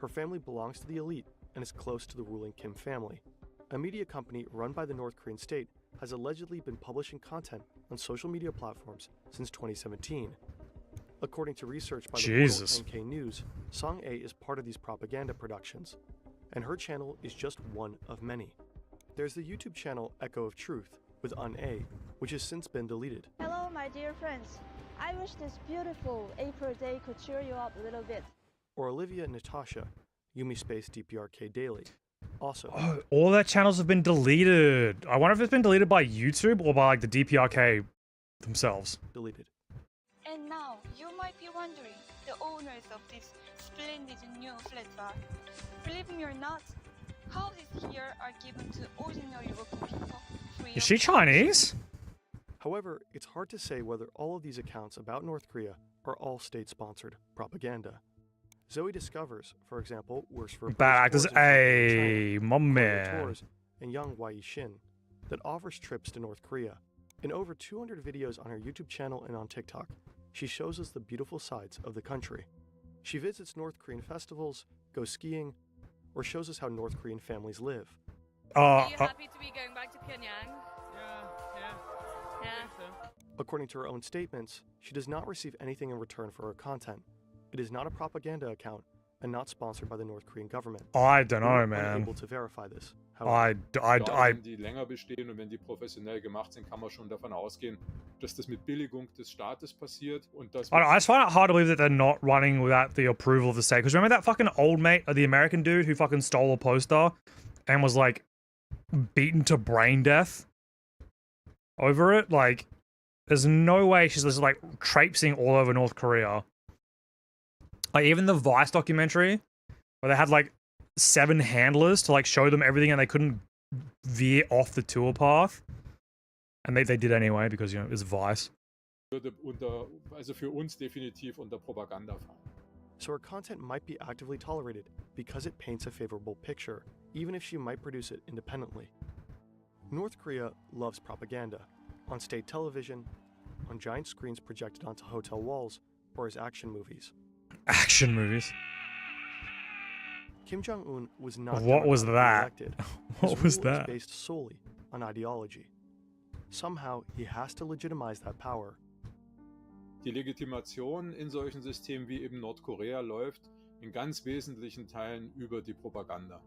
Her family belongs to the elite and is close to the ruling Kim family. A media company run by the North Korean state has allegedly been publishing content on social media platforms since 2017. According to research by the portal NK News, Song A is part of these propaganda productions, and her channel is just one of many. There's the YouTube channel Echo of Truth with An A, which has since been deleted. Hello, my dear friends. I wish this beautiful April day could cheer you up a little bit. Or Olivia Natasha, Yumi Space DPRK Daily. Also, oh, all their channels have been deleted. I wonder if it's been deleted by YouTube or by like the DPRK themselves. Deleted. And now, you might be wondering, the owners of these splendid new flats are, believe me or not, houses here are given to ordinary working people. Is she Chinese? However, it's hard to say whether all of these accounts about North Korea are all state-sponsored propaganda. Zoe Discovers, for example, works for Bad actors. Hey, my man. and Young Wai Shin that offers trips to North Korea. In over 200 videos on her YouTube channel and on TikTok, she shows us the beautiful sides of the country. She visits North Korean festivals, goes skiing, or shows us how North Korean families live. Are you happy to be going back to Pyongyang? Yeah. According to her own statements, she does not receive anything in return for her content. It is not a propaganda account and not sponsored by the North Korean government. I don't know, We are man. unable to verify this. Wenn die länger bestehen und wenn die professionell gemacht sind, kann man schon davon ausgehen, dass das mit Billigung des Staates passiert und dass I just find it hard to believe that they're not running without the approval of the state. Because remember that fucking old mate, the American dude who fucking stole a poster and was like beaten to brain death over it? Like, there's no way she's just like traipsing all over North Korea. Like even the Vice documentary where they had like 7 handlers to like show them everything and they couldn't veer off the tour path. And they did anyway because, you know, it's Vice. würde also für uns definitiv unter Propaganda fallen. So her content might be actively tolerated because it paints a favorable picture, even if she might produce it independently. North Korea loves propaganda, on state television, on giant screens projected onto hotel walls, or as action movies. Action movies. Kim Jong-un was not What was that? elected. What His was rule is that? based solely on ideology. Somehow he has to legitimize that power. Die Legitimation in solchen Systemen wie eben Nordkorea läuft in ganz wesentlichen Teilen über die Propaganda.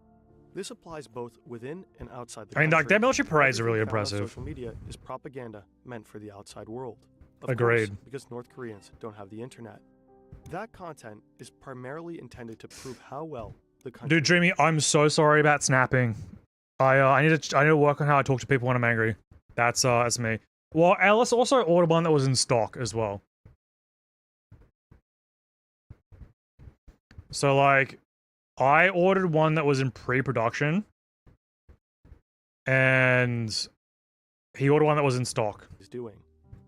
This applies both within and outside the I mean, like, country. their military parades are really Everything found on impressive. Social media is propaganda meant for the outside world. Of Agreed. course, because North Koreans don't have the internet. That content is primarily intended to prove how well the country. Dude, Dreamy, I'm so sorry about snapping. I need to work on how I talk to people when I'm angry. That's me. Well, Alice also ordered one that was in stock as well. So like, I ordered one that was in pre-production, and he ordered one that was in stock. is doing.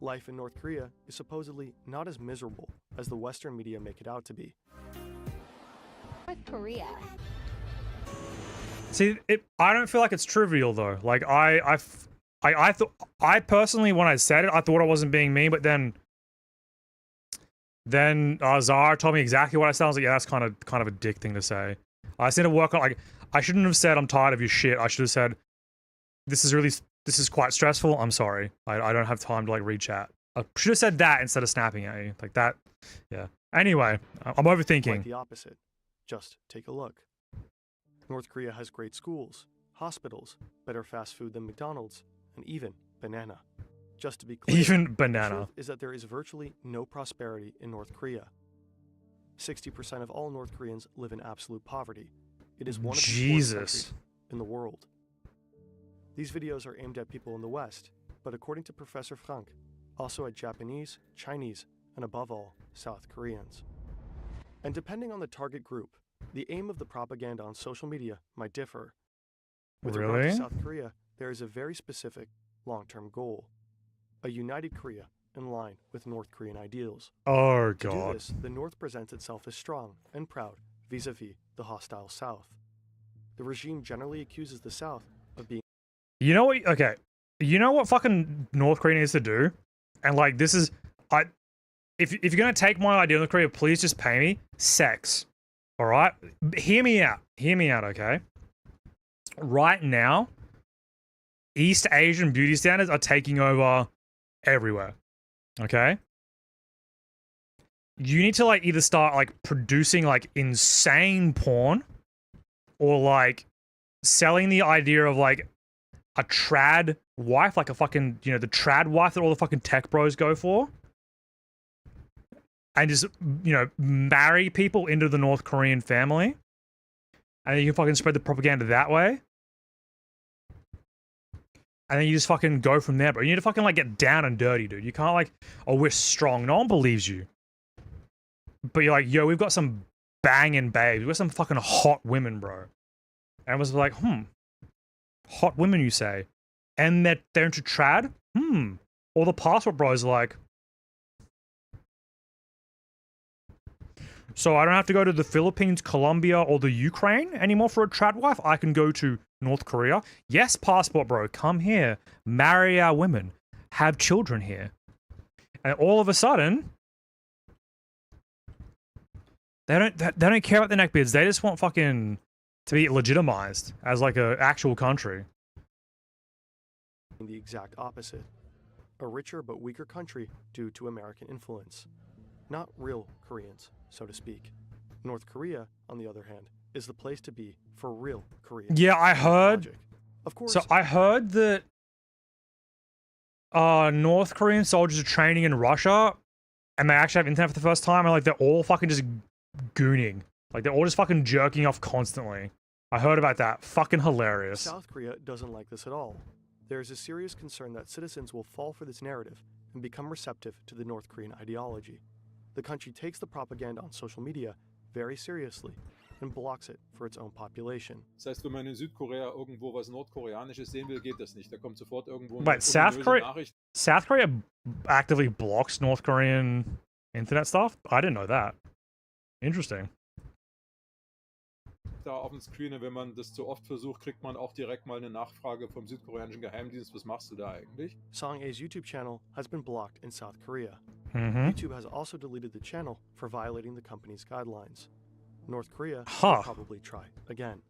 Life in North Korea is supposedly not as miserable as the Western media make it out to be. North Korea. See, I don't feel like it's trivial though. Like I personally, when I said it, I thought I wasn't being mean, but then Zara told me exactly what I said. I was like, yeah, that's kind of a dick thing to say. I just need to work on, like, I shouldn't have said I'm tired of your shit. I should have said this is quite stressful. I'm sorry. I don't have time to like read chat. I should have said that instead of snapping at you like that. Yeah. Anyway, I'm overthinking. Quite the opposite. Just take a look. North Korea has great schools, hospitals, better fast food than McDonald's, and even banana. Just to be clear, Even the banana. truth is that there is virtually no prosperity in North Korea. 60% of all North Koreans live in absolute poverty. It is one of the poorest Jesus. countries in the world. These videos are aimed at people in the West, but according to Professor Frank, also at Japanese, Chinese, and above all, South Koreans. And depending on the target group, the aim of the propaganda on social media might differ. With regard Really? to South Korea, there is a very specific long-term goal. A united Korea in line with North Korean ideals. Oh To do god. this, the North presents itself as strong and proud vis-a-vis the hostile South. The regime generally accuses the South of being You know what? Okay. You know what fucking North Korea needs to do? And like, this is, if you're gonna take my idea of North Korea, please just pay me. Sex. All right? Hear me out. Hear me out, okay? Right now, East Asian beauty standards are taking over everywhere. Okay? You need to like either start like producing like insane porn or like selling the idea of like a trad wife, like a fucking, you know, the trad wife that all the fucking tech bros go for. And just, you know, marry people into the North Korean family. And then you can fucking spread the propaganda that way. And then you just fucking go from there, bro. You need to fucking like get down and dirty, dude. You can't like, oh, we're strong. No one believes you. But you're like, yo, we've got some banging babes. We've got some fucking hot women, bro. And I was like, hot women, you say? And they're into trad? Or the passport bros are like, so I don't have to go to the Philippines, Colombia, or the Ukraine anymore for a trad wife. I can go to North Korea. Yes, passport bro, come here, marry our women, have children here. And all of a sudden, they don't care about the neckbeards. They just want fucking to be legitimized as like a actual country. The exact opposite. A richer but weaker country due to American influence. Not real Koreans, so to speak. North Korea, on the other hand, is the place to be for real Koreans. Yeah, I heard. Of course. So I heard that North Korean soldiers are training in Russia, and they actually have internet for the first time, and like they're all fucking just gooning. Like they're all just fucking jerking off constantly. I heard about that. Fucking hilarious. South Korea doesn't like this at all. There is a serious concern that citizens will fall for this narrative and become receptive to the North Korean ideology. The country takes the propaganda on social media very seriously and blocks it for its own population. Das heißt, wenn man in Südkorea irgendwo was Nordkoreanisches sehen will, geht das nicht. Da kommt sofort irgendwo eine Wait, South Korea actively blocks North Korean internet stuff? I didn't know that. Interesting. Da auf dem Screen, wenn man das zu oft versucht, kriegt man auch direkt mal eine Nachfrage vom südkoreanischen Geheimdienst. Was machst du da eigentlich? Song A's YouTube channel has been blocked in South Korea. Mm-hmm. YouTube has also deleted the channel for violating the company's guidelines. North Korea will probably try again.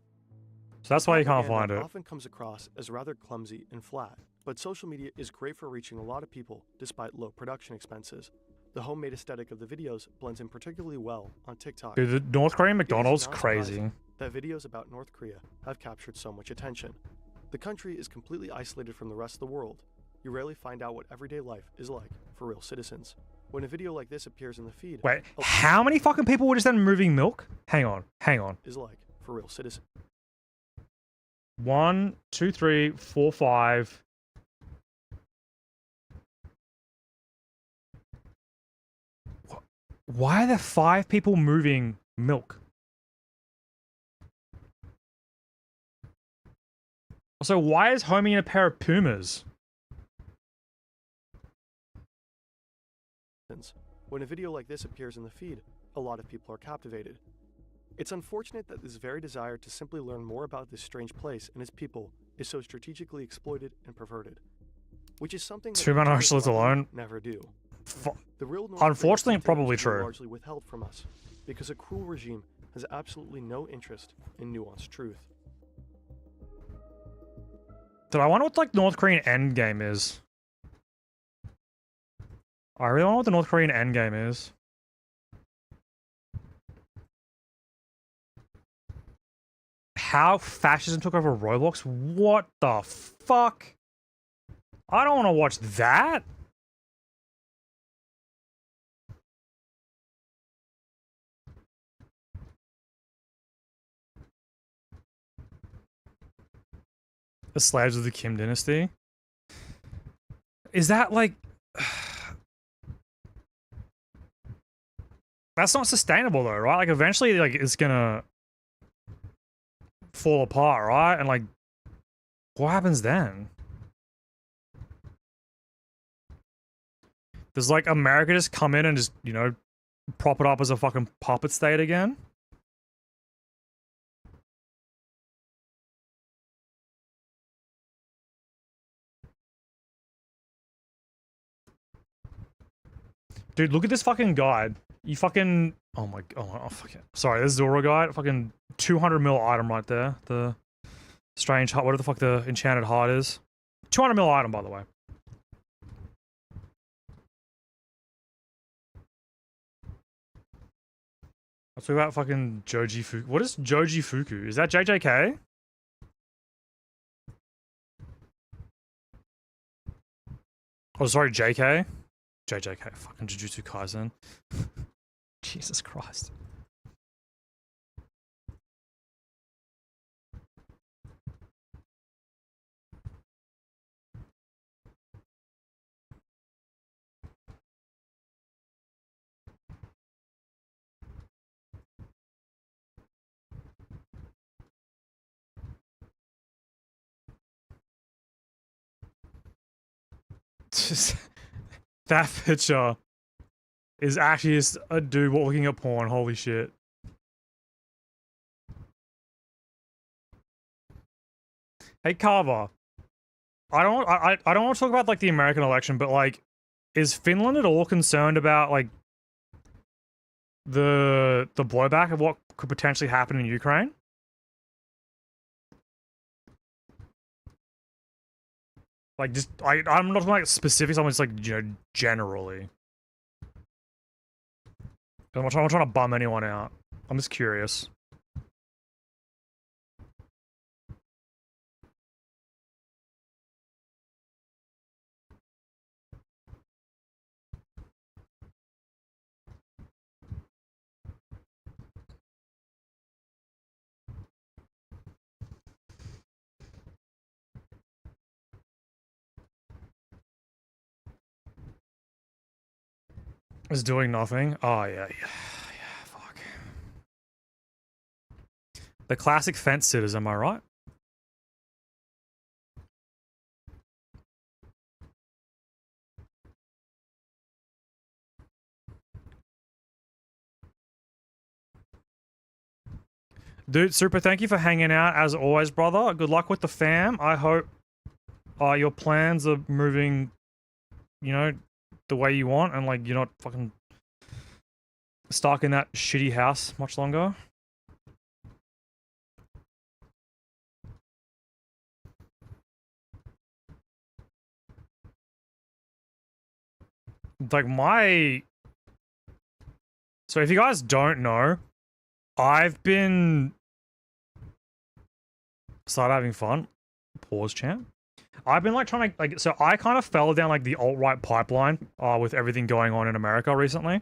So that's why you can't find it. Often comes across as rather clumsy and flat, but social media is great for reaching a lot of people despite low production expenses. The homemade aesthetic of the videos blends in particularly well on TikTok. Dude, the North Korean McDonald's crazy. That videos about North Korea have captured so much attention. The country is completely isolated from the rest of the world. You rarely find out what everyday life is like for real citizens. When a video like this appears in the feed... Wait, how many fucking people were just then moving milk? Hang on. ...is like for real citizens. 1, 2, 3, 4, 5... Why are there 5 people moving milk? Also, why is Homie in a pair of Pumas? When a video like this appears in the feed, a lot of people are captivated. It's unfortunate that this very desire to simply learn more about this strange place and its people is so strategically exploited and perverted, which is something that Two minorities alone never do. The real unfortunately, probably true. Largely withheld from us, because a cruel regime has absolutely no interest in nuanced truth. Dude, I wonder what like North Korean endgame is. I really wonder what the North Korean endgame is. How fascism took over Roblox? What the fuck? I don't want to watch that. The slaves of the Kim dynasty? Is that like... That's not sustainable though, right? Like eventually like it's gonna fall apart, right? And like what happens then? Does like America just come in and just, you know, prop it up as a fucking puppet state again? Dude, look at this fucking guide. You fucking... Oh my... Oh, fuck it. Sorry, this Zora guy. Fucking 200 mil item right there. The strange heart. Whatever the fuck the enchanted heart is. 200 mil item, by the way. Let's talk about fucking Joji Fuku. What is Joji Fuku? Is that JJK? Oh, sorry, JK? JJK. Fucking Jujutsu Kaisen. Jesus Christ. That picture is actually just a dude looking at porn. Holy shit. Hey Carver, I don't want to talk about like the American election, but like, is Finland at all concerned about like the blowback of what could potentially happen in Ukraine? Like, just I'm not talking like specifics. I'm just like, you know, generally. I'm not trying to bum anyone out. I'm just curious. Is doing nothing. Oh yeah, fuck. The classic fence sitters, am I right? Dude, Super, thank you for hanging out as always, brother. Good luck with the fam. I hope your plans are moving, you know, the way you want, and like you're not fucking stuck in that shitty house much longer. Like so if you guys don't know, I've been started having fun. Pause champ. I've been like trying to like, so I kind of fell down like the alt-right pipeline with everything going on in America recently.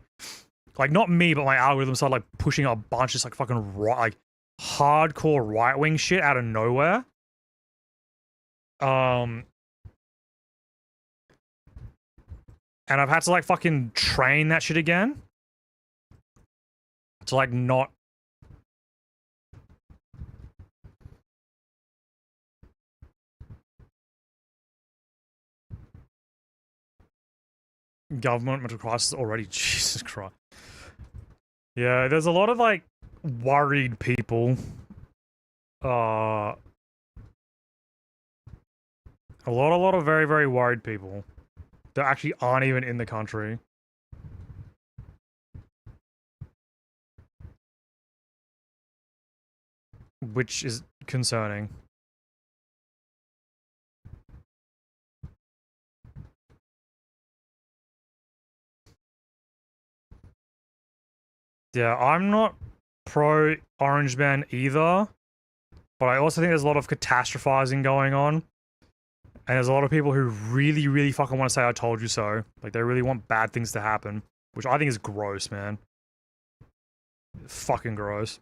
Like not me, but my algorithm started like pushing a bunch of just like fucking like hardcore right-wing shit out of nowhere. And I've had to like fucking train that shit again to like not government mental crisis already. Jesus Christ. Yeah, there's a lot of like worried people. A lot of very, very worried people that actually aren't even in the country. Which is concerning. Yeah, I'm not pro Orange Man either, but I also think there's a lot of catastrophizing going on. And there's a lot of people who really, really fucking want to say I told you so. Like, they really want bad things to happen, which I think is gross, man. Fucking gross.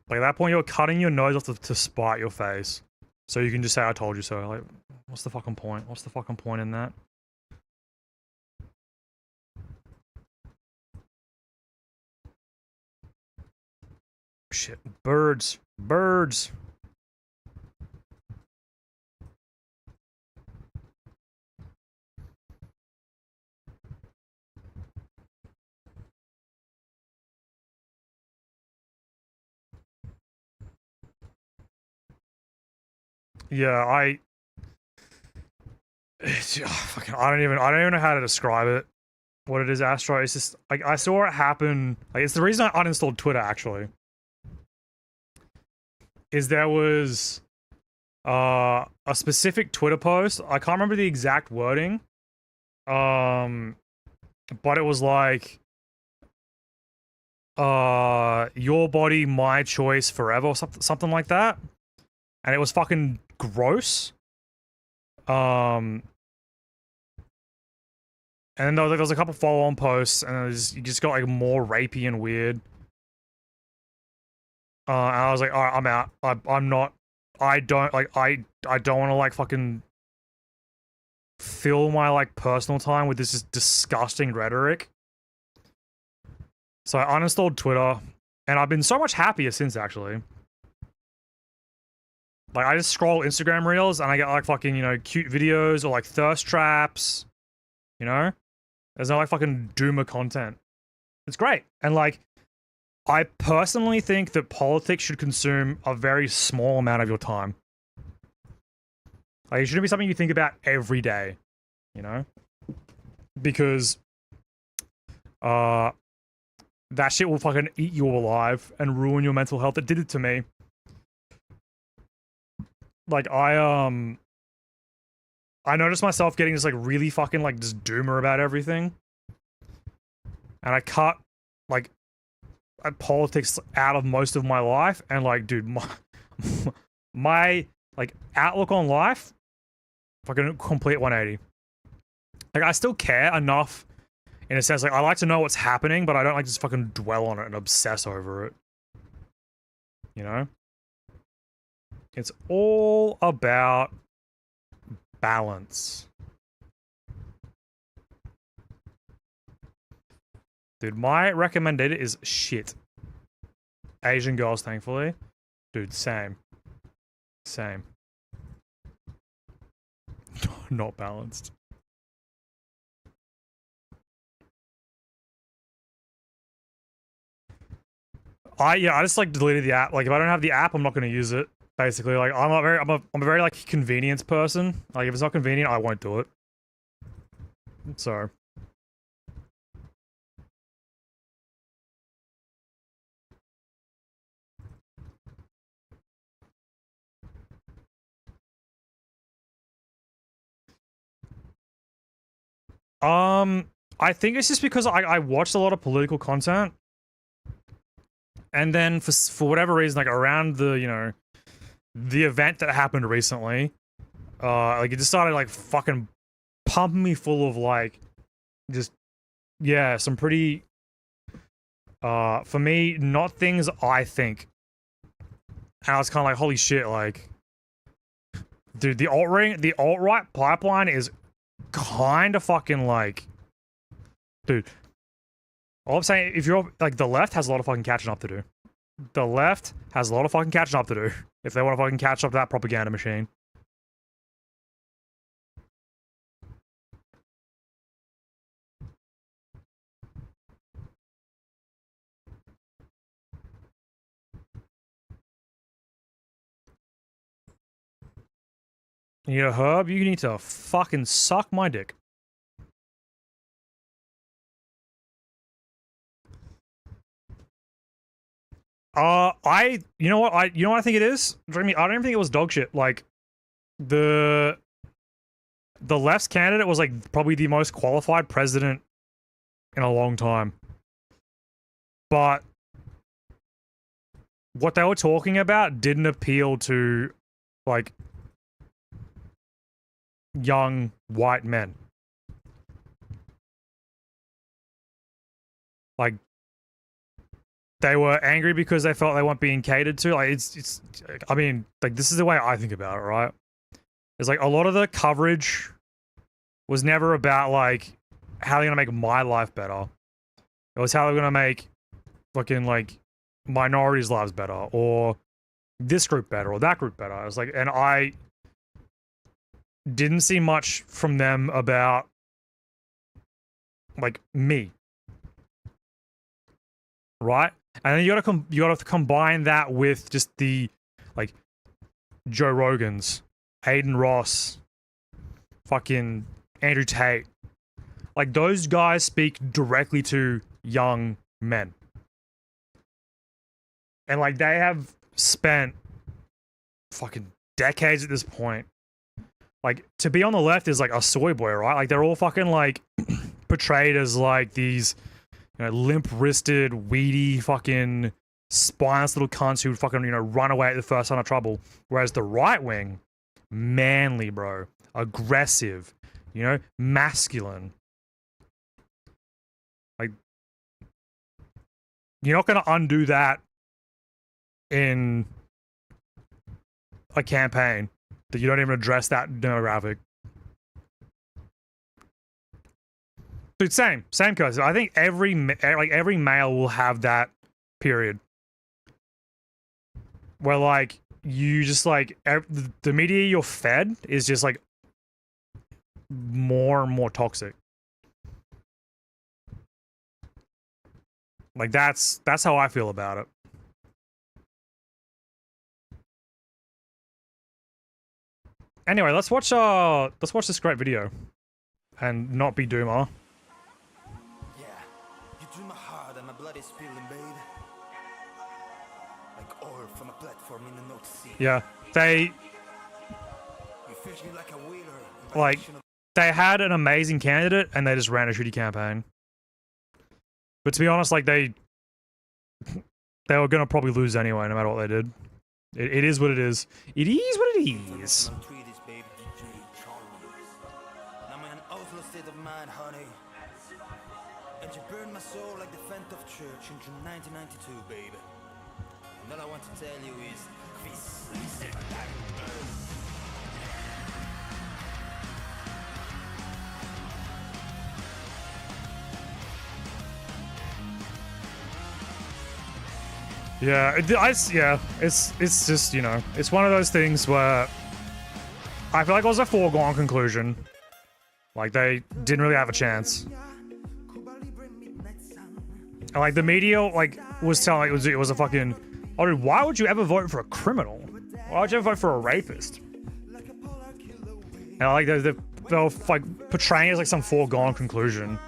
Like, at that point, you're cutting your nose off to spite your face. So you can just say I told you so. Like, what's the fucking point? What's the fucking point in that? Shit. Birds. Birds. Yeah, I don't even know how to describe it. What it is, Astro. It's just like I saw it happen. Like it's the reason I uninstalled Twitter actually. Is there was a specific Twitter post. I can't remember the exact wording. But it was like your body, my choice forever or something like that. And it was fucking gross. And then there was a couple follow-on posts, and you just got like more rapey and weird. And I was like, all right, I'm out. I'm not. I don't like. I don't want to like fucking fill my like personal time with this just disgusting rhetoric. So I uninstalled Twitter, and I've been so much happier since actually. Like I just scroll Instagram reels, and I get like fucking cute videos or like thirst traps. There's no like fucking doomer content. It's great. And like, I personally think that politics should consume a very small amount of your time. Like, it shouldn't be something you think about every day, Because, that shit will fucking eat you alive and ruin your mental health. It did it to me. Like, I noticed myself getting just like really fucking like just doomer about everything. And I cut like politics out of most of my life, and like, dude, my like outlook on life fucking complete 180. Like I still care enough in a sense, like I like to know what's happening, but I don't like to just fucking dwell on it and obsess over it. It's all about balance. Dude, my recommended is shit. Asian girls, thankfully. Dude, same. Not balanced. I just like deleted the app. Like if I don't have the app, I'm not going to use it. Basically, like I'm a very like convenience person. Like if it's not convenient, I won't do it. So I think it's just because I watched a lot of political content, and then for whatever reason, like around the the event that happened recently, like it just started like fucking pumping me full of like just some pretty for me not things I think. And I was kind of like, holy shit, like dude, the alt-right pipeline is kind of fucking like, dude, all I'm saying, if you're like, the left has a lot of fucking catching up to do. The left has a lot of fucking catching up to do if they want to fucking catch up to that propaganda machine. You need a herb? You need to fucking suck my dick. You know what I think it is? I don't even think it was dog shit. Like, the left's candidate was like probably the most qualified president in a long time. But what they were talking about didn't appeal to like young white men. Like, they were angry because they felt they weren't being catered to. Like, it's I mean, like, this is the way I think about it, right? It's like a lot of the coverage was never about like how they're gonna make my life better. It was how they're gonna make fucking like minorities' lives better, or this group better, or that group better. I was like, and I didn't see much from them about like me, right? And then you gotta combine that with just the like Joe Rogans, Hayden Ross, fucking Andrew Tate. Like, those guys speak directly to young men. And, like, they have spent fucking decades at this point. Like, to be on the left is, like, a soy boy, right? Like, they're all fucking, like, portrayed as, like, these, you know, limp-wristed, weedy, fucking spineless little cunts who would fucking, you know, run away at the first sign of trouble. Whereas the right wing, manly, bro. Aggressive. You know? Masculine. Like, you're not gonna undo that in a campaign that you don't even address that demographic. Dude, same cause I think every male will have that period where, like, you just, like, the media you're fed is just, like, more and more toxic. Like, that's how I feel about it. Anyway, let's watch this great video and not be Doomer. Yeah, you drew my heart and my blood is spilling, babe. Like oil from a platform in the North Sea. Yeah, they You fish me like a whaler. like they had an amazing candidate and they just ran a shitty campaign. But to be honest, like they were gonna probably lose anyway, no matter what they did. It is what it is. It is what it is. And you burned my soul like the Fent of Church in June 1992, baby. And all I want to tell you is, Yeah, it's just, you know, it's one of those things where I feel like it was a foregone conclusion. Like, they didn't really have a chance. And, like, the media, like, was telling, like, it was a fucking, oh, dude, why would you ever vote for a criminal? Why would you ever vote for a rapist? And, like, they were, like, portraying it as, like, some foregone conclusion.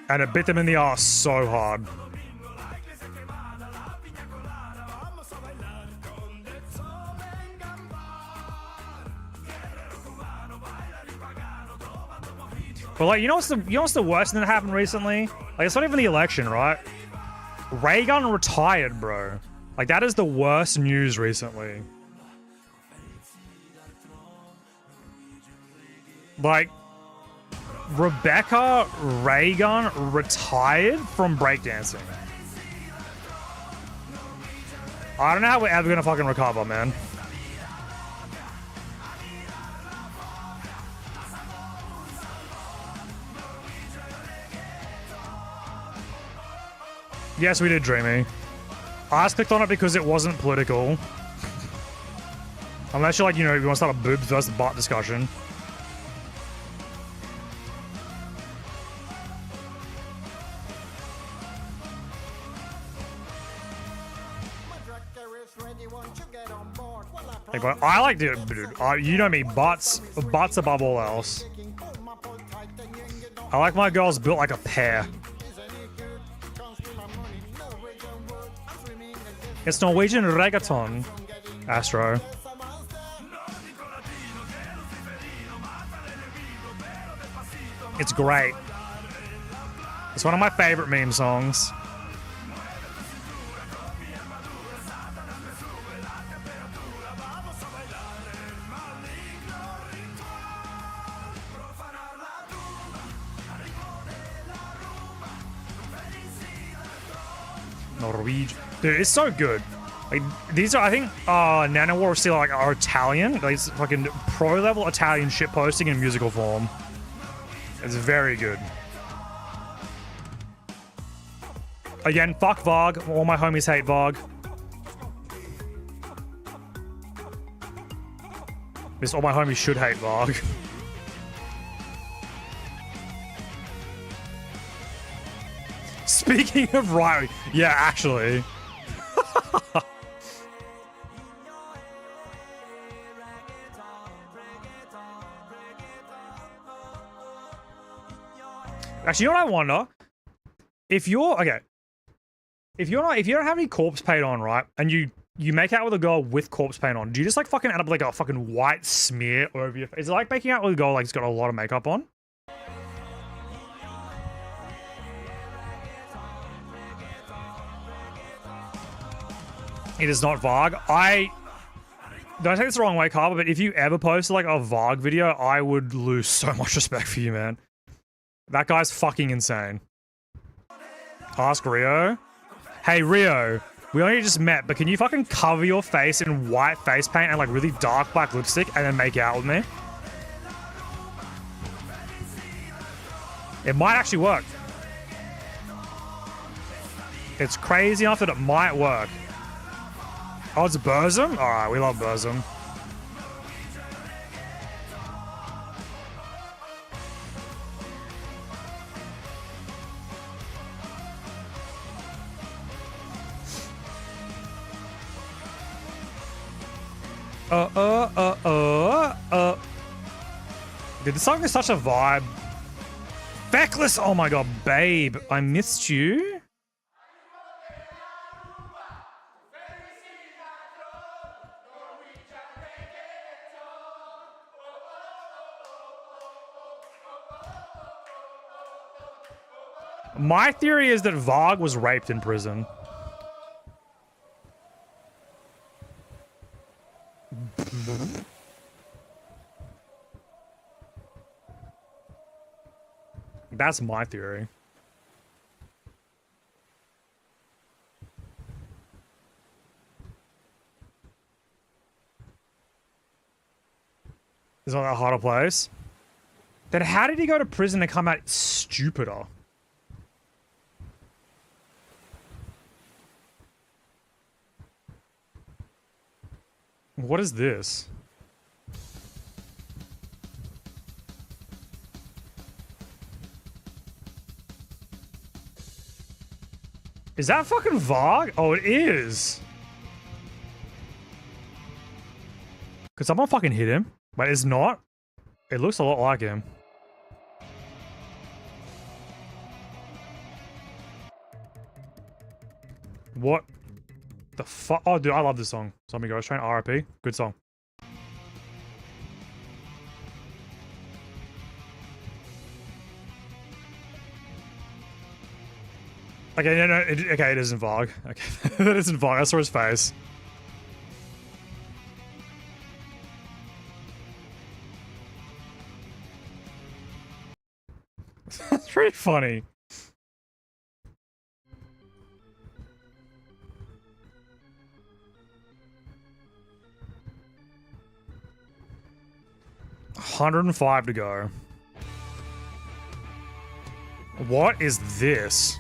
And it bit them in the ass so hard. But, like, you know what's the worst thing that happened recently? Like, it's not even the election, right? Reagan retired, bro. Like, that is the worst news recently. Like, Rebecca Reagan retired from breakdancing. I don't know how we're ever gonna fucking recover, man. Yes, we did, Dreamy. I just clicked on it because it wasn't political. Unless you're like, you know, you want to start a boobs versus butt discussion. Hey, but I like to, dude. You know me, butts above all else. I like my girls built like a pear. It's Norwegian reggaeton, Astro. It's great. It's one of my favorite meme songs. Norwegian. Dude, it's so good. Like, these are, I think, Nanowar still like are Italian. Like, it's fucking pro-level Italian shitposting in musical form. It's very good. Again, fuck Varg. All my homies hate Varg. All my homies should hate Varg. Speaking of right, yeah, actually. Actually, you know what I wonder? If you don't have any corpse paint on, right, and you make out with a girl with corpse paint on, do you just like fucking end up like a fucking white smear over your face? Is it like making out with a girl like it's got a lot of makeup on? It is not Varg. Don't take this the wrong way, Carver, but if you ever posted like a Varg video, I would lose so much respect for you, man. That guy's fucking insane. Ask Rio. Hey, Rio, we only just met, but can you fucking cover your face in white face paint and like really dark black lipstick and then make out with me? It might actually work. It's crazy enough that it might work. Oh, it's Burzum? Alright, we love Burzum. Dude, this song is such a vibe. Feckless! Oh my god, babe, I missed you. My theory is that Varg was raped in prison. That's my theory. Is not that hard a place? Then how did he go to prison and come out stupider? What is this? Is that fucking Varg? Oh, it is. Could someone fucking hit him? But it's not. It looks a lot like him. What the fuck? Oh, dude, I love this song. Zombie Ghost Train, RIP. Good song. Okay, no, okay, it isn't Varg. Okay, that isn't Varg. I saw his face. That's pretty funny. $105 to go. What is this?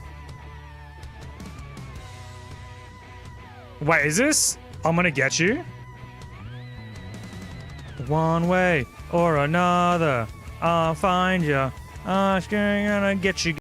Wait, is this I'm gonna get you? One way or another, I'll find you. I'm gonna get you.